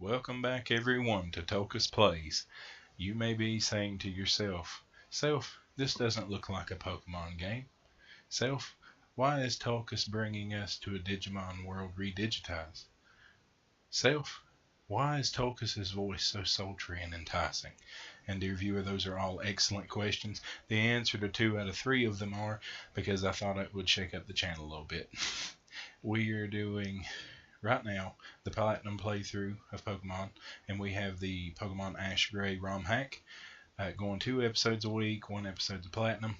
Welcome back everyone to Tulkas Plays. You may be saying to yourself, Self, this doesn't look like a Pokemon game. Self, why is Tulkas bringing us to a Digimon world redigitized? Self, why is Tulkas' voice so sultry and enticing? And dear viewer, those are all excellent questions. The answer to 2 out of 3 of them are because I thought it would shake up the channel a little bit. We are doing right now the Platinum playthrough of Pokemon, and we have the Pokemon Ash Gray ROM hack going 2 episodes a week, 1 episode of Platinum.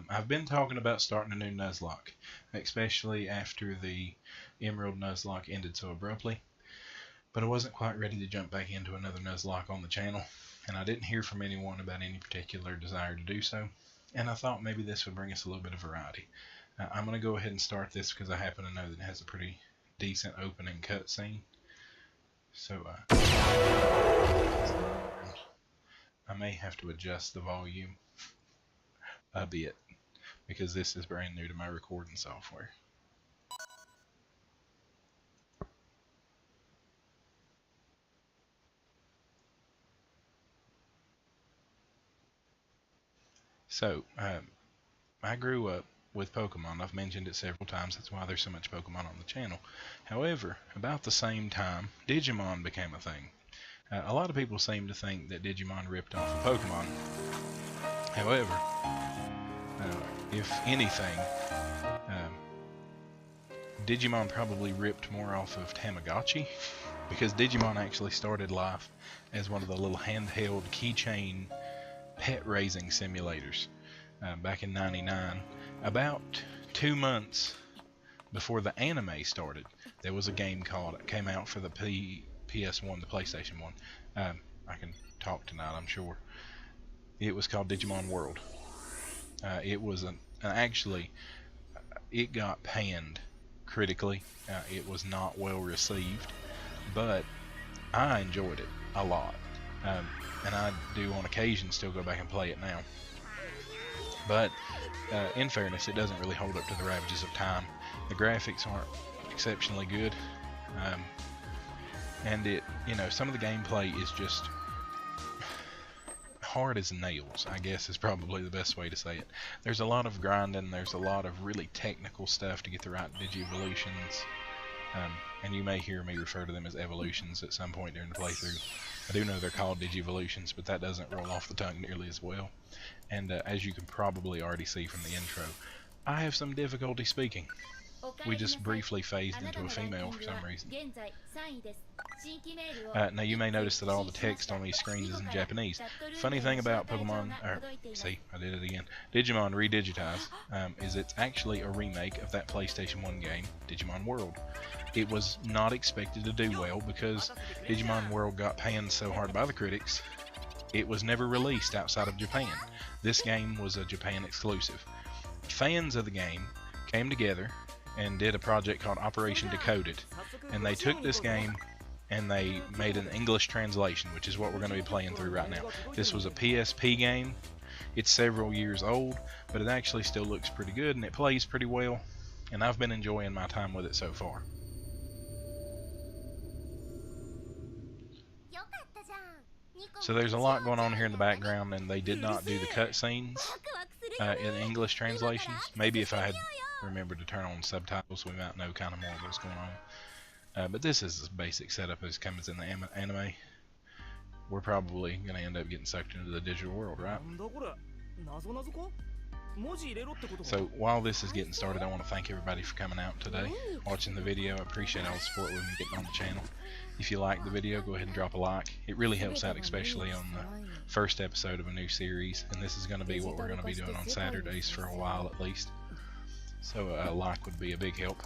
I've been talking about starting a new Nuzlocke, especially after the Emerald Nuzlocke ended so abruptly, but I wasn't quite ready to jump back into another Nuzlocke on the channel, and I didn't hear from anyone about any particular desire to do so, and I thought maybe this would bring us a little bit of variety. I'm going to go ahead and start this because I happen to know that it has a pretty decent opening cutscene. So I may have to adjust the volume a bit because this is brand new to my recording software. So I grew up with Pokemon. I've mentioned it several times. That's why there's so much Pokemon on the channel. However, about the same time, Digimon became a thing. A lot of people seem to think that Digimon ripped off of Pokemon. However, if anything, Digimon probably ripped more off of Tamagotchi, because Digimon actually started life as one of the little handheld keychain pet raising simulators back in '99. About 2 months before the anime started, there was a game came out for the PS1, the PlayStation 1. I can talk tonight, I'm sure. It was called Digimon World. It was actually, it got panned critically. It was not well received, but I enjoyed it a lot. And I do on occasion still go back and play it now. But in fairness, it doesn't really hold up to the ravages of time. The graphics aren't exceptionally good, and some of the gameplay is just hard as nails, I guess is probably the best way to say it. There's a lot of grinding, there's a lot of really technical stuff to get the right Digivolutions, and you may hear me refer to them as evolutions at some point during the playthrough. I do know they're called Digivolutions, but that doesn't roll off the tongue nearly as well. And as you can probably already see from the intro, I have some difficulty speaking. We just briefly phased into a female for some reason. Now you may notice that all the text on these screens is in Japanese. Funny thing about Pokemon, see, I did it again, Digimon Redigitized, is it's actually a remake of that PlayStation 1 game, Digimon World. It was not expected to do well because Digimon World got panned so hard by the critics, it was never released outside of Japan. This game was a Japan exclusive. Fans of the game came together and did a project called Operation Decoded, and they took this game and they made an English translation, which is what we're going to be playing through right now. This was a PSP game. It's several years old, but it actually still looks pretty good and it plays pretty well, and I've been enjoying my time with it so far. So there's a lot going on here in the background, and they did not do the cutscenes in English translations. Maybe if I had remembered to turn on subtitles, we might know kind of more of what's going on. But this is as basic setup as comes in the anime. We're probably going to end up getting sucked into the digital world, right? So while this is getting started, I want to thank everybody for coming out today, watching the video. I appreciate all the support we've been getting on the channel. If you like the video, go ahead and drop a like. It really helps out, especially on the first episode of a new series, and this is going to be what we're going to be doing on Saturdays for a while at least. So a like would be a big help.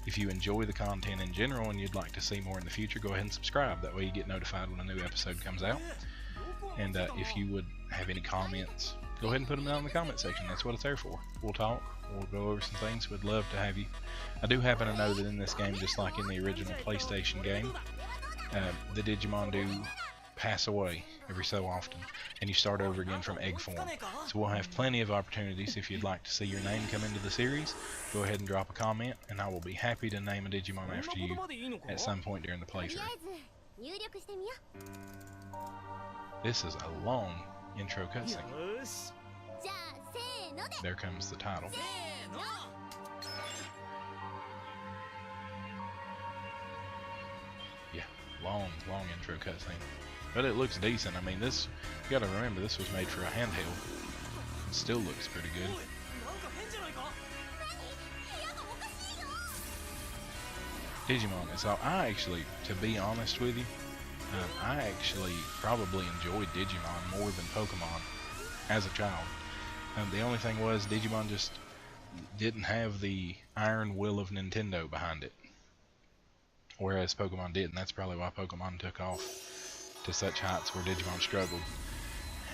If you enjoy the content in general and you'd like to see more in the future, go ahead and subscribe. That way you get notified when a new episode comes out. And if you would have any comments, go ahead and put them down in the comment section. That's what it's there for. We'll talk. We'll go over some things. We'd love to have you. I do happen to know that in this game, just like in the original PlayStation game, the Digimon do pass away every so often, and you start over again from egg form. So we'll have plenty of opportunities. If you'd like to see your name come into the series, go ahead and drop a comment, and I will be happy to name a Digimon after you at some point during the playthrough. This is a long intro cutscene. There comes the title. Yeah, long intro cutscene. But it looks decent. I mean, this, you gotta remember, this was made for a handheld. It still looks pretty good. Digimon is all, I actually, to be honest with you, I actually probably enjoyed Digimon more than Pokemon as a child. The only thing was Digimon just didn't have the iron will of Nintendo behind it, whereas Pokemon did, and that's probably why Pokemon took off to such heights where Digimon struggled.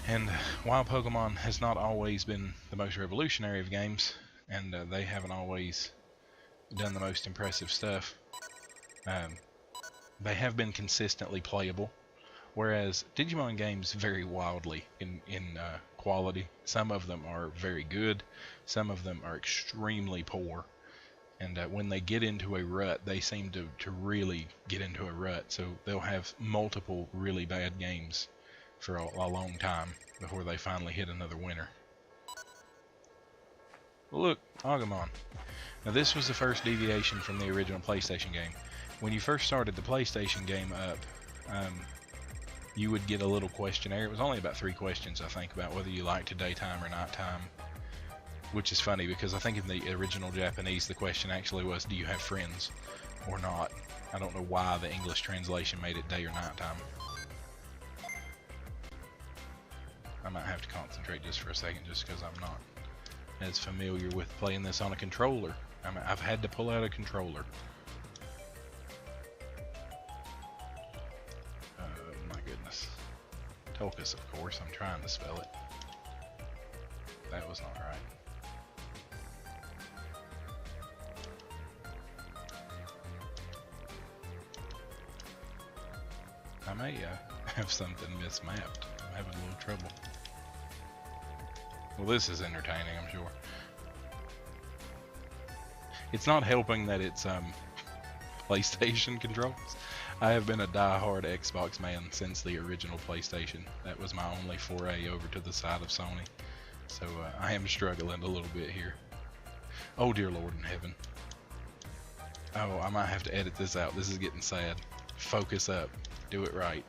And while Pokemon has not always been the most revolutionary of games, and they haven't always done the most impressive stuff, they have been consistently playable, whereas Digimon games vary wildly in quality. Some of them are very good, some of them are extremely poor, and when they get into a rut, they seem to really get into a rut, so they'll have multiple really bad games for a long time before they finally hit another winner. Look, Agumon. Now this was the first deviation from the original PlayStation game. When you first started the PlayStation game up, you would get a little questionnaire. It was only about 3 questions, I think, about whether you liked daytime or nighttime, which is funny because I think in the original Japanese the question actually was, do you have friends or not? I don't know why the English translation made it day or nighttime. I might have to concentrate just for a second just because I'm not as familiar with playing this on a controller. I've had to pull out a controller. My goodness. Tulkas, of course. I'm trying to spell it. That was not right. I may have something mismapped. I'm having a little trouble. Well, this is entertaining, I'm sure. It's not helping that it's PlayStation controls. I have been a die-hard Xbox man since the original PlayStation. That was my only foray over to the side of Sony. So I am struggling a little bit here. Oh dear Lord in heaven. Oh, I might have to edit this out. This is getting sad. Focus up. Do it right.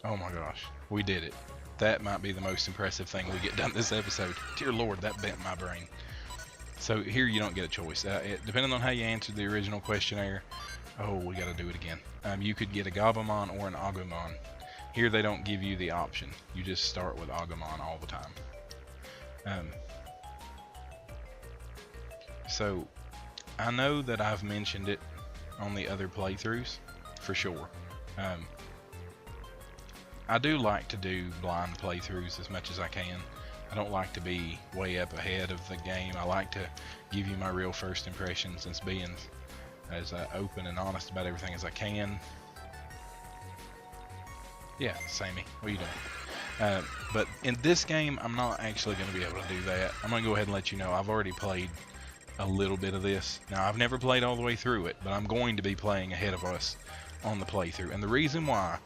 Oh my gosh. We did it. That might be the most impressive thing we get done this episode. Dear Lord, that bent my brain. So here you don't get a choice. Depending on how you answered the original questionnaire, oh, we got to do it again. You could get a Gabumon or an Agumon. Here they don't give you the option. You just start with Agumon all the time. So I know that I've mentioned it on the other playthroughs, for sure. I do like to do blind playthroughs as much as I can. I don't like to be way up ahead of the game. I like to give you my real first impressions and being as open and honest about everything as I can. Yeah, Sammy, what are you doing? But in this game, I'm not actually going to be able to do that. I'm going to go ahead and let you know I've already played a little bit of this. Now, I've never played all the way through it, but I'm going to be playing ahead of us on the playthrough. And the reason why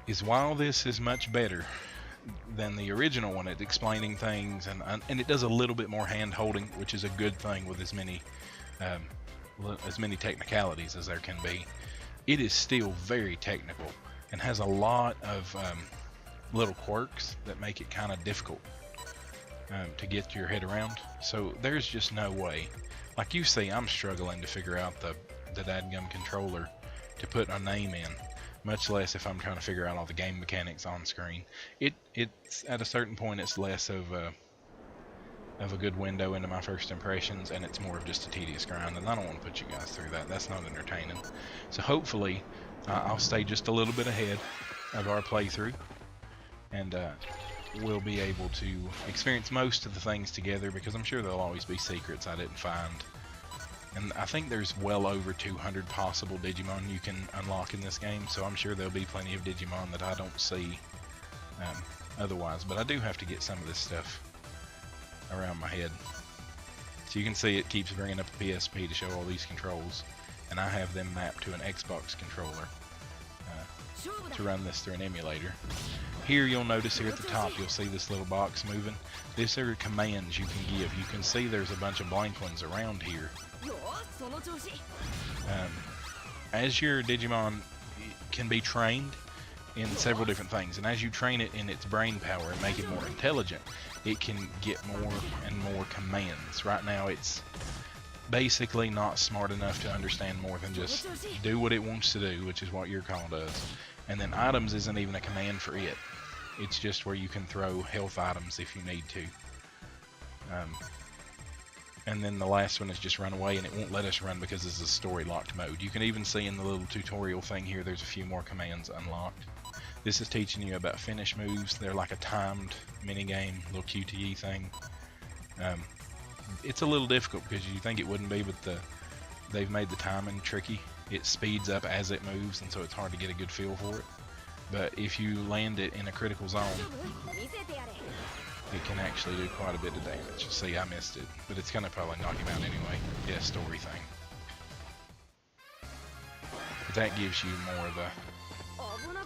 is while this is much better than the original one at explaining things, and it does a little bit more hand holding, which is a good thing with as many technicalities as there can be, it is still very technical and has a lot of little quirks that make it kind of difficult to get your head around. So there's just no way. Like you see, I'm struggling to figure out the dadgum controller to put a name in, much less if I'm trying to figure out all the game mechanics on screen. It's at a certain point it's less of a good window into my first impressions, and it's more of just a tedious grind, and I don't want to put you guys through that. That's not entertaining. So hopefully I'll stay just a little bit ahead of our playthrough, and we'll be able to experience most of the things together, because I'm sure there'll always be secrets I didn't find And I think there's well over 200 possible Digimon you can unlock in this game, so I'm sure there'll be plenty of Digimon that I don't see otherwise. But I do have to get some of this stuff around my head. So you can see it keeps bringing up a PSP to show all these controls, and I have them mapped to an Xbox controller to run this through an emulator. Here you'll notice here at the top you'll see this little box moving. These are commands you can give. You can see there's a bunch of blank ones around here. As your Digimon can be trained in several different things, and as you train it in its brain power and make it more intelligent, it can get more and more commands. Right now it's basically not smart enough to understand more than just do what it wants to do, which is what your call does. And then items isn't even a command for it. It's just where you can throw health items if you need to. And then the last one is just run away, and it won't let us run because this is a story locked mode. You can even see in the little tutorial thing here there's a few more commands unlocked. This is teaching you about finish moves. They're like a timed minigame, little QTE thing. It's a little difficult because you think it wouldn't be, but they've made the timing tricky. It speeds up as it moves, and so it's hard to get a good feel for it. But if you land it in a critical zone, it can actually do quite a bit of damage. See, I missed it, but it's gonna probably knock him out anyway. Yeah, story thing. But that gives you more of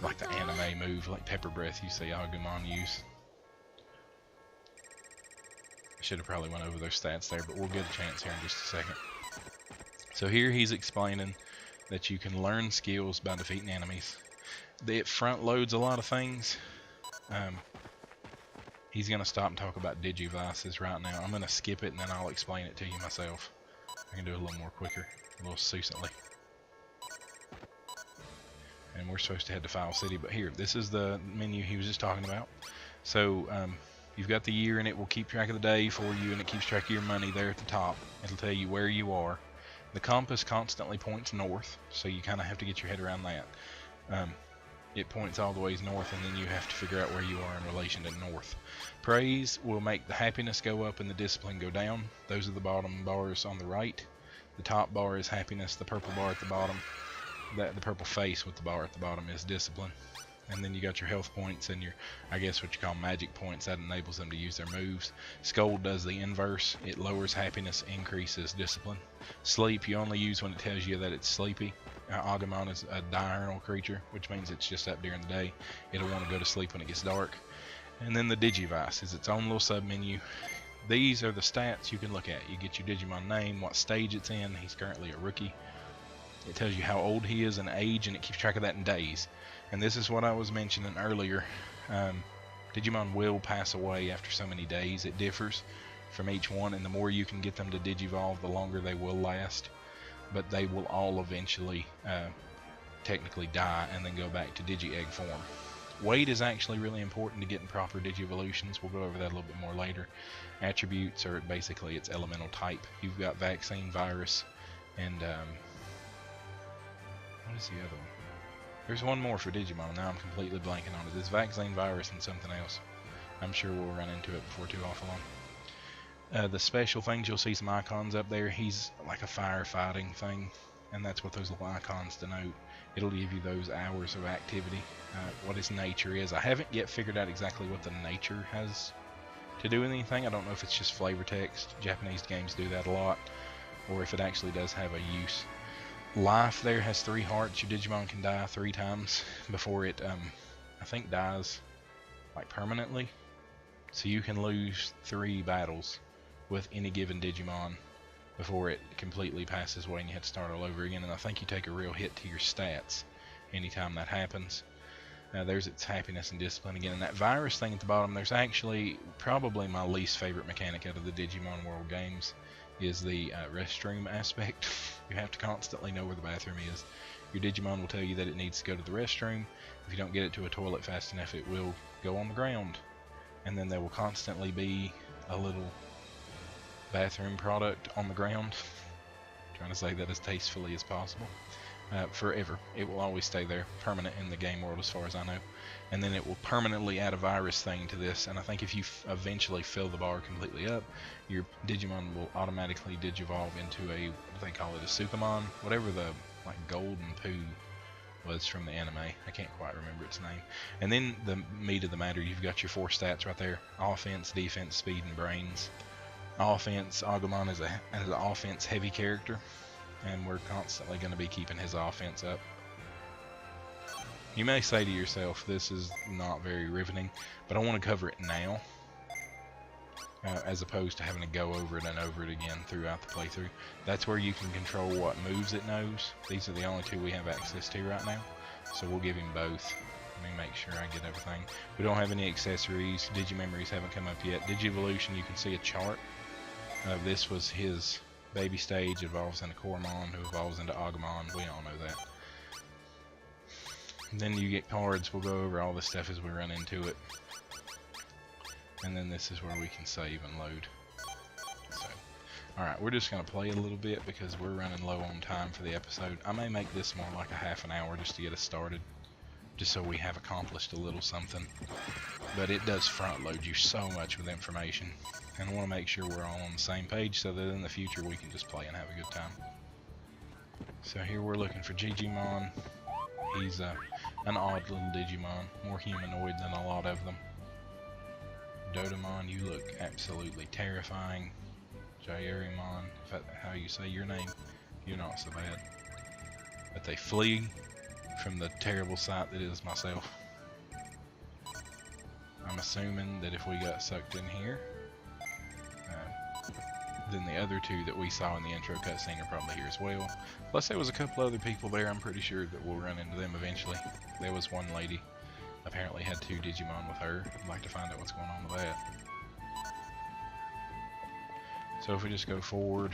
like the anime move, like Pepper Breath you see Agumon use. I should have probably went over those stats there, but we'll get a chance here in just a second. So here he's explaining that you can learn skills by defeating enemies. It front loads a lot of things. He's going to stop and talk about Digivices right now. I'm going to skip it and then I'll explain it to you myself. I can do it a little more quicker, a little succinctly. And we're supposed to head to File City, but here, this is the menu he was just talking about. So you've got the year, and it will keep track of the day for you, and it keeps track of your money there at the top. It'll tell you where you are. The compass constantly points north, so you kind of have to get your head around that. It points all the ways north, and then you have to figure out where you are in relation to north. Praise will make the happiness go up and the discipline go down. Those are the bottom bars on the right. The top bar is happiness, the purple bar at the bottom. The purple face with the bar at the bottom is discipline. And then you got your health points and your, I guess what you call magic points. That enables them to use their moves. Scold does the inverse. It lowers happiness, increases discipline. Sleep you only use when it tells you that it's sleepy. Agumon is a diurnal creature, which means it's just up during the day. It'll want to go to sleep when it gets dark. And then the Digivice is its own little sub-menu. These are the stats you can look at. You get your Digimon name, what stage it's in. He's currently a rookie. It tells you how old he is and age, and it keeps track of that in days. And this is what I was mentioning earlier. Digimon will pass away after so many days. It differs from each one, and the more you can get them to Digivolve, the longer they will last. But they will all eventually technically die and then go back to Digi-Egg form. Weight is actually really important to getting proper Digivolutions. We'll go over that a little bit more later. Attributes are basically its elemental type. You've got Vaccine, Virus, and what is the other one? There's one more for Digimon. Now I'm completely blanking on it. It's Vaccine, Virus, and something else. I'm sure we'll run into it before too awful long. The special things, you'll see some icons up there. He's like a firefighting thing, and that's what those little icons denote. It'll give you those hours of activity, what his nature is. I haven't yet figured out exactly what the nature has to do with anything. I don't know if it's just flavor text. Japanese games do that a lot, or if it actually does have a use. Life there has 3 hearts. Your Digimon can die 3 times before it, I think, dies like permanently. So you can lose 3 battles with any given Digimon before it completely passes away and you have to start all over again. And I think you take a real hit to your stats anytime that happens. There's its happiness and discipline again. And that virus thing at the bottom, there's actually probably my least favorite mechanic out of the Digimon World games is the restroom aspect. You have to constantly know where the bathroom is. Your Digimon will tell you that it needs to go to the restroom. If you don't get it to a toilet fast enough, it will go on the ground. And then there will constantly be a little bathroom product on the ground. I'm trying to say that as tastefully as possible. forever. It will always stay there, permanent in the game world as far as I know. And then it will permanently add a virus thing to this, and I think if you eventually fill the bar completely up, your Digimon will automatically digivolve into a, what do they call it, a Sukamon? Whatever the, like, golden poo was from the anime. I can't quite remember its name. And then the meat of the matter, you've got your 4 stats right there: offense, defense, speed, and brains. Offense, Agumon is an offense heavy character, and we're constantly going to be keeping his offense up. You may say to yourself, this is not very riveting, but I want to cover it now, as opposed to having to go over it and over it again throughout the playthrough. That's where you can control what moves it knows. These are the only 2 we have access to right now, so we'll give him both. Let me make sure I get everything. We don't have any accessories. Digimemories haven't come up yet. Digivolution, you can see a chart. This was his baby stage, evolves into Coromon, who evolves into Agumon. We all know that. And then you get cards. We'll go over all this stuff as we run into it. And then this is where we can save and load. So, alright, we're just going to play a little bit because we're running low on time for the episode. I may make this more like a half an hour just to get us started, just so we have accomplished a little something. But it does front load you so much with information, and I want to make sure we're all on the same page so that in the future we can just play and have a good time. So here we're looking for Digimon. He's an odd little Digimon, more humanoid than a lot of them. Dodomon, you look absolutely terrifying. Jairimon, if that's how you say your name, you're not so bad. But they flee from the terrible sight that is myself. I'm assuming that if we got sucked in here, then the other 2 that we saw in the intro cutscene are probably here as well. Plus there was a couple other people there. I'm pretty sure that we'll run into them eventually. There was one lady, apparently had 2 Digimon with her. I'd like to find out what's going on with that. So if we just go forward,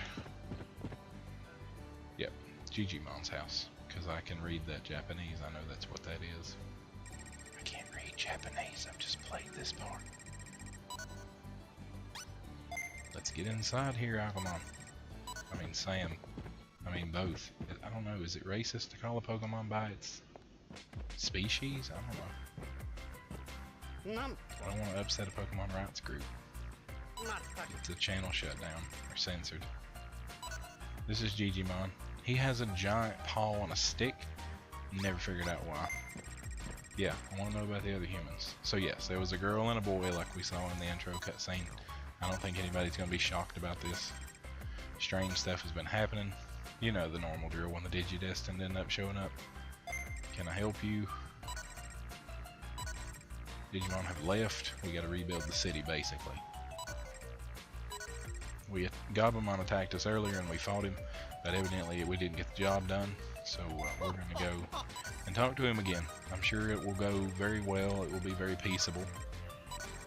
yep, Gigimon's house, because I can read that Japanese. I know that's what that is. I can't read Japanese, I've just played this part. Let's get inside here, Agumon. I mean Sam. I mean both. I don't know, is it racist to call a Pokemon by its species? I don't know. I don't want to upset a Pokemon rights group. It's a channel shutdown, or censored. This is Digimon. He has a giant paw on a stick. Never figured out why. Yeah, I want to know about the other humans. So yes, there was a girl and a boy like we saw in the intro cutscene. I don't think anybody's going to be shocked about this. Strange stuff has been happening. You know the normal drill when the Digidestined end up showing up. Can I help you? Digimon have left. We got to rebuild the city basically. Goblimon attacked us earlier and we fought him, but evidently we didn't get the job done. So we're going to go and talk to him again. I'm sure it will go very well. It will be very peaceable,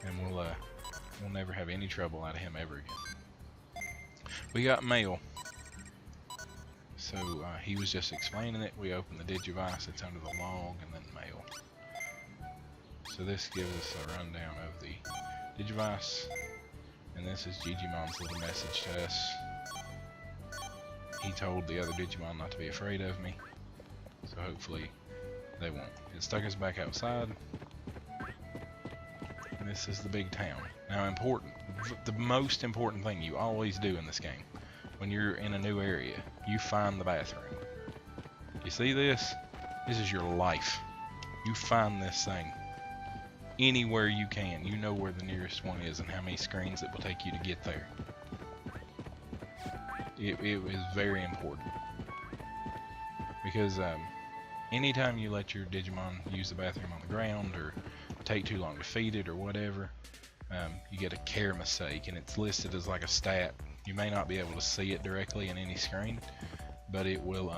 and we'll never have any trouble out of him ever again. We got mail. So he was just explaining it. We open the Digivice. It's under the log, and then mail. So this gives us a rundown of the Digivice. And this is Gigimon's little message to us. He told the other Digimon not to be afraid of me, so hopefully they won't. It stuck us back outside. And this is the big town. Now important, the most important thing you always do in this game, when you're in a new area, you find the bathroom. You see this? This is your life. You find this thing anywhere you can. You know where the nearest one is and how many screens it will take you to get there. It is very important, because anytime you let your Digimon use the bathroom on the ground or take too long to feed it or whatever, you get a care mistake, and it's listed as like a stat. You may not be able to see it directly in any screen, but it will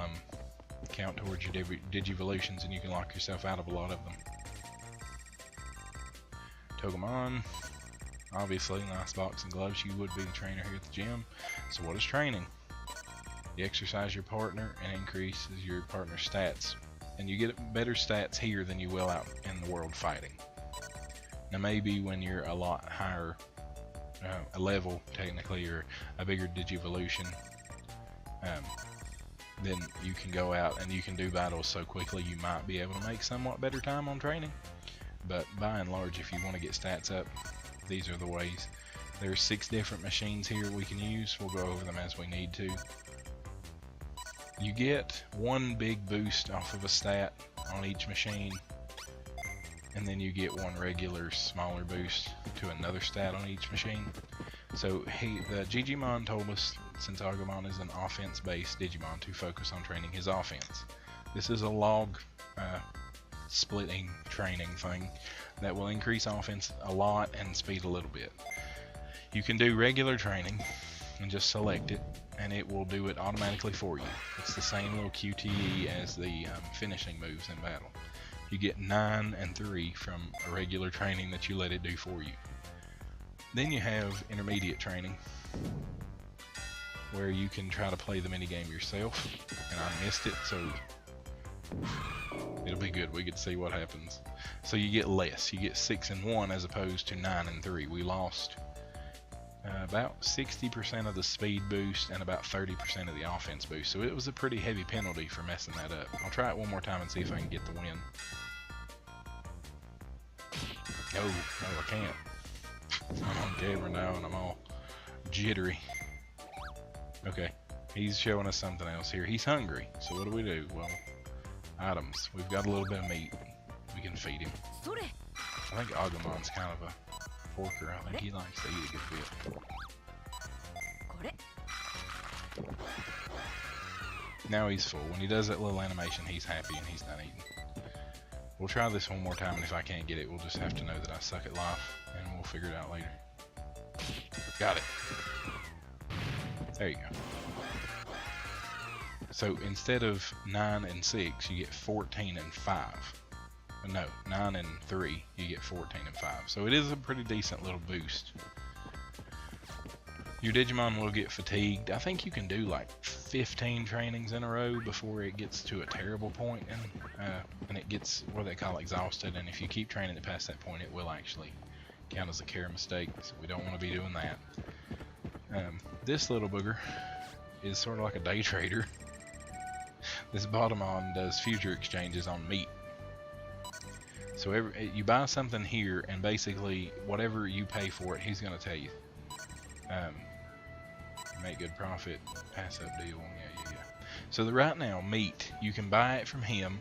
count towards your Digivolutions, and you can lock yourself out of a lot of them. Togemon, obviously, nice box and gloves. You would be the trainer here at the gym. So what is training? You exercise your partner and increases your partner's stats. And you get better stats here than you will out in the world fighting. Now maybe when you're a lot higher a level, technically, or a bigger Digivolution, then you can go out and you can do battles so quickly you might be able to make somewhat better time on training. But by and large, if you want to get stats up, these are the ways. There's 6 different machines here we can use. We'll go over them as we need to. You get one big boost off of a stat on each machine, and then you get one regular smaller boost to another stat on each machine. So the Digimon told us, since Agumon is an offense-based Digimon, to focus on training his offense. This is a log splitting training thing that will increase offense a lot and speed a little bit. You can do regular training and just select it, and it will do it automatically for you. It's the same little QTE as the finishing moves in battle. You get 9 and 3 from a regular training that you let it do for you. Then you have intermediate training, where you can try to play the minigame yourself, and I missed it, so it'll be good. We get to see what happens. So you get less. You get 6 and 1 as opposed to 9 and 3. We lost about 60% of the speed boost and about 30% of the offense boost. So it was a pretty heavy penalty for messing that up. I'll try it one more time and see if I can get the win. No, I can't. I'm on camera now and I'm all jittery. Okay, he's showing us something else here. He's hungry, so what do? Well, items. We've got a little bit of meat. We can feed him. I think Agumon's kind of a porker. I think he likes to eat a good bit. Now he's full. When he does that little animation, he's happy and he's done eating. We'll try this one more time, and if I can't get it, we'll just have to know that I suck at life, and we'll figure it out later. Got it. There you go. So instead of 9 and 6, you get 14 and 5. No, 9 and 3, you get 14 and 5. So it is a pretty decent little boost. Your Digimon will get fatigued. I think you can do like 15 trainings in a row before it gets to a terrible point, and it gets what they call exhausted. And if you keep training it past that point, it will actually count as a care mistake. So we don't want to be doing that. This little booger is sort of like a day trader. This Bottomon does future exchanges on meat. So you buy something here, and basically whatever you pay for it, he's going to tell you. Make good profit, pass up deal. Yeah. So right now, meat, you can buy it from him,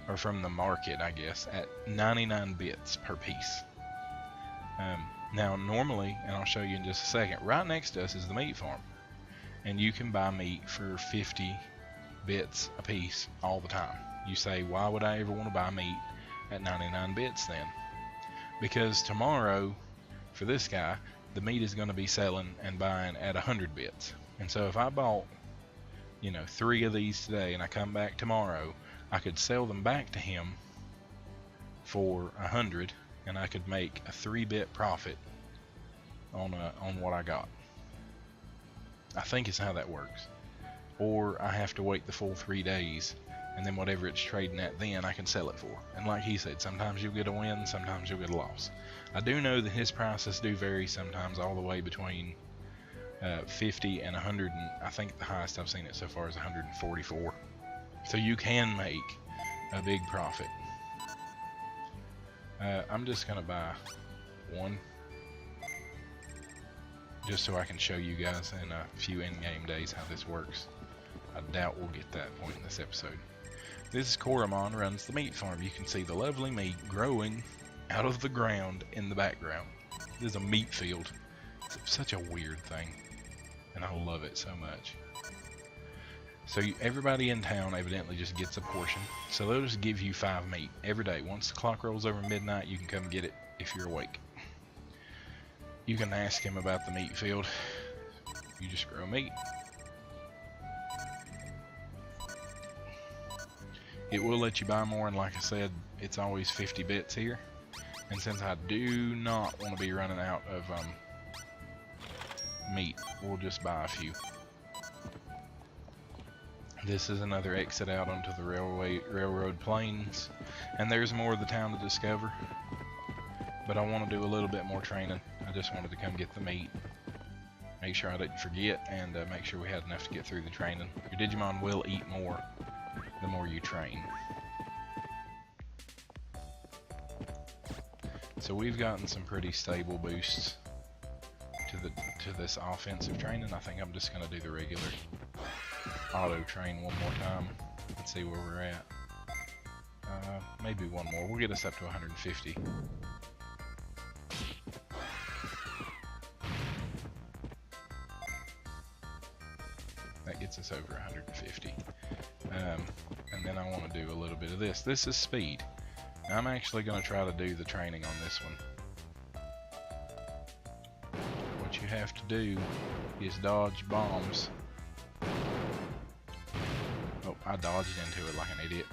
or from the market, I guess, at 99 bits per piece. Now normally, and I'll show you in just a second, right next to us is the meat farm, and you can buy meat for 50 bits a piece all the time. You say, why would I ever want to buy meat at 99 bits then? Because tomorrow, for this guy, the meat is going to be selling and buying at 100 bits. And so if I bought, 3 of these today, and I come back tomorrow, I could sell them back to him for 100, and I could make a 3-bit profit on what I got. I think it's how that works. Or I have to wait the full 3 days, and then whatever it's trading at then, I can sell it for. And like he said, sometimes you'll get a win, sometimes you'll get a loss. I do know that his prices do vary sometimes, all the way between 50 and 100, and I think the highest I've seen it so far is 144. So you can make a big profit. I'm just gonna buy one, just so I can show you guys in a few in-game days how this works. I doubt we'll get that point in this episode. This is Koromon runs the meat farm. You can see the lovely meat growing out of the ground in the background. This is a meat field. It's such a weird thing, and I love it so much. So everybody in town evidently just gets a portion. So they'll just give you 5 meat every day. Once the clock rolls over midnight, you can come get it if you're awake. You can ask him about the meat field. You just grow meat. It will let you buy more, and like I said, it's always 50 bits here. And since I do not want to be running out of meat, we'll just buy a few. This is another exit out onto the railroad plains, and there's more of the town to discover. But I want to do a little bit more training. I just wanted to come get the meat. make sure I didn't forget, and make sure we had enough to get through the training. Your Digimon will eat more the more you train. So we've gotten some pretty stable boosts to this offensive training. I think I'm just gonna do the regular auto train one more time and see where we're at. Maybe one more. We'll get us up to 150. That gets us over 150. And then I want to do a little bit of this. This is speed. I'm actually going to try to do the training on this one. What you have to do is dodge bombs. Oh, I dodged into it like an idiot.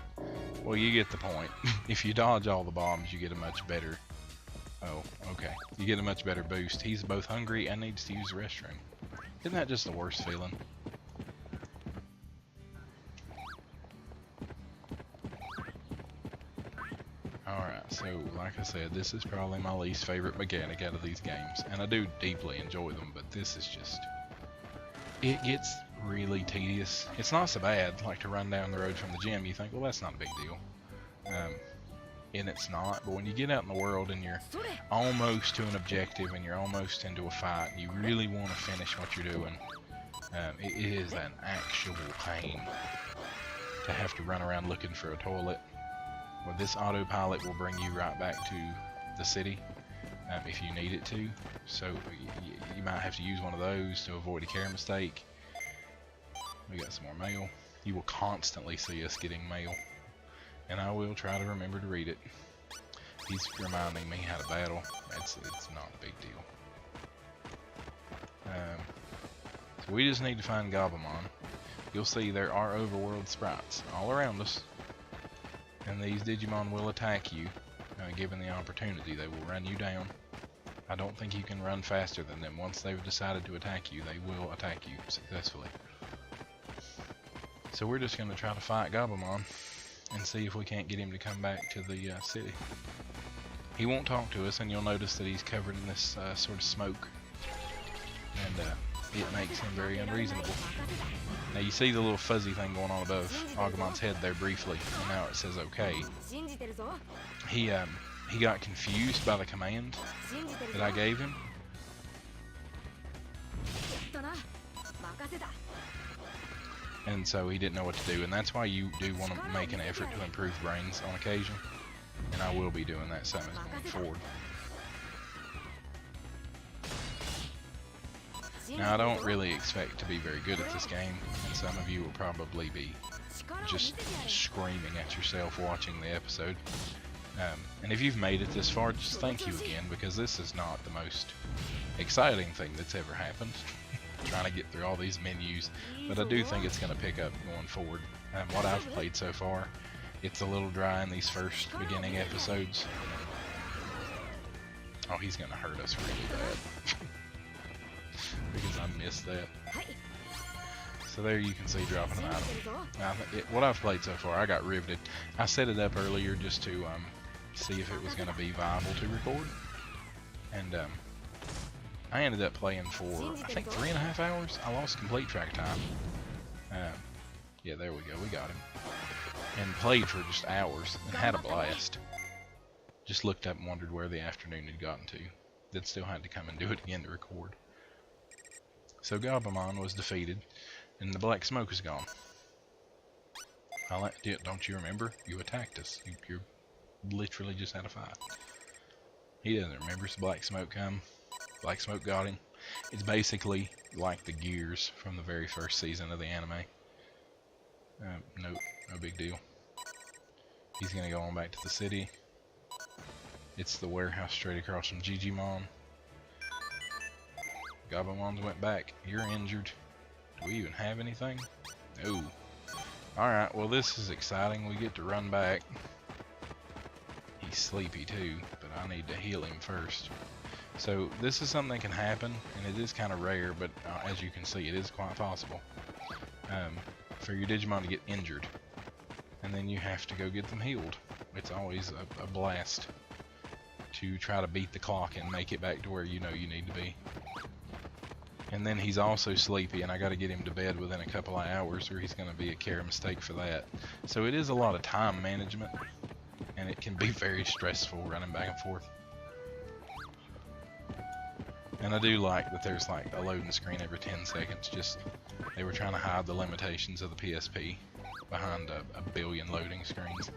Well, you get the point. If you dodge all the bombs, you get a much better... Oh, okay. You get a much better boost. He's both hungry and needs to use the restroom. Isn't that just the worst feeling? Alright, so like I said, this is probably my least favorite mechanic out of these games. And I do deeply enjoy them, but this is just... It gets really tedious. It's not so bad, like to run down the road from the gym, you think, well, that's not a big deal. And it's not, but when you get out in the world and you're almost to an objective and you're almost into a fight, and you really want to finish what you're doing, it is an actual pain to have to run around looking for a toilet. Well, this autopilot will bring you right back to the city if you need it to, so you might have to use one of those to avoid a care mistake. We got some more mail. You will constantly see us getting mail, and I will try to remember to read it. He's reminding me how to battle. It's not a big deal. So we just need to find Gabumon. You'll see there are overworld sprites all around us, and these Digimon will attack you given the opportunity. They will run you down. I don't think you can run faster than them. Once they've decided to attack you, they will attack you successfully. So we're just going to try to fight Gabumon and see if we can't get him to come back to the city. He won't talk to us, and you'll notice that he's covered in this sort of smoke, and it makes him very unreasonable. Now you see the little fuzzy thing going on above Agumon's head there briefly, and now it says okay. He got confused by the command that I gave him. And so he didn't know what to do, and that's why you do want to make an effort to improve brains on occasion, and I will be doing that some as going forward. Now I don't really expect to be very good at this game, and some of you will probably be just screaming at yourself watching the episode. And if you've made it this far, just thank you again, because this is not the most exciting thing that's ever happened. Trying to get through all these menus, but I do think it's going to pick up going forward. What I've played so far, it's a little dry in these first beginning episodes. Oh, he's going to hurt us really bad. Because I missed that. So there you can see dropping an item. Now, what I've played so far, I got riveted. I set it up earlier just to see if it was going to be viable to record. And I ended up playing for, I think, 3.5 hours. I lost complete track of time. Yeah, there we go. We got him. And played for just hours and had a blast. Just looked up and wondered where the afternoon had gotten to. Then still had to come and do it again to record. So Gabumon was defeated, and the black smoke is gone. Don't you remember? You attacked us. You literally just had a fight. He doesn't remember. So black smoke come. Black smoke got him. It's basically like the gears from the very first season of the anime. Nope, no big deal. He's gonna go on back to the city. It's the warehouse straight across from Digimon. Gabumon's went back. You're injured. Do we even have anything? No. Alright, well this is exciting. We get to run back. He's sleepy too, but I need to heal him first. So this is something that can happen, and it is kind of rare, but as you can see, it is quite possible for your Digimon to get injured, and then you have to go get them healed. It's always a blast to try to beat the clock and make it back to where you know you need to be. And then he's also sleepy, and I got to get him to bed within a couple of hours, or he's going to be a care mistake for that. So it is a lot of time management, and it can be very stressful running back and forth. And I do like that there's like a loading screen every 10 seconds. Just they were trying to hide the limitations of the PSP behind a billion loading screens.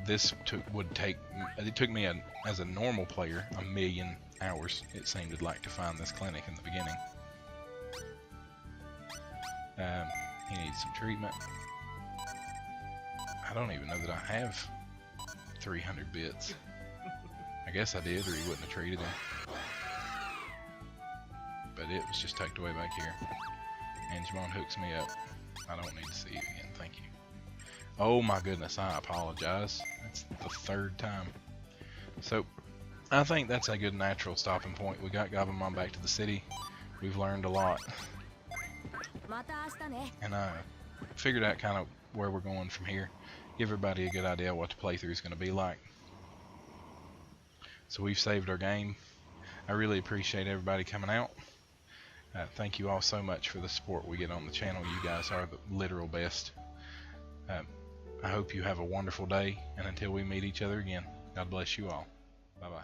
This took me as a normal player a million hours, it seemed like, to find this clinic in the beginning. He needs some treatment. I don't even know that I have 300 bits. I guess I did, or he wouldn't have treated him. But it was just tucked away back here. Digimon hooks me up. I don't need to see you again, thank you. Oh my goodness, I apologize. That's the third time. So, I think that's a good natural stopping point. We got Gabumon back to the city. We've learned a lot. And I figured out kind of where we're going from here. Give everybody a good idea what the playthrough is going to be like. So we've saved our game. I really appreciate everybody coming out. Thank you all so much for the support we get on the channel. You guys are the literal best. I hope you have a wonderful day, and until we meet each other again, God bless you all. Bye-bye.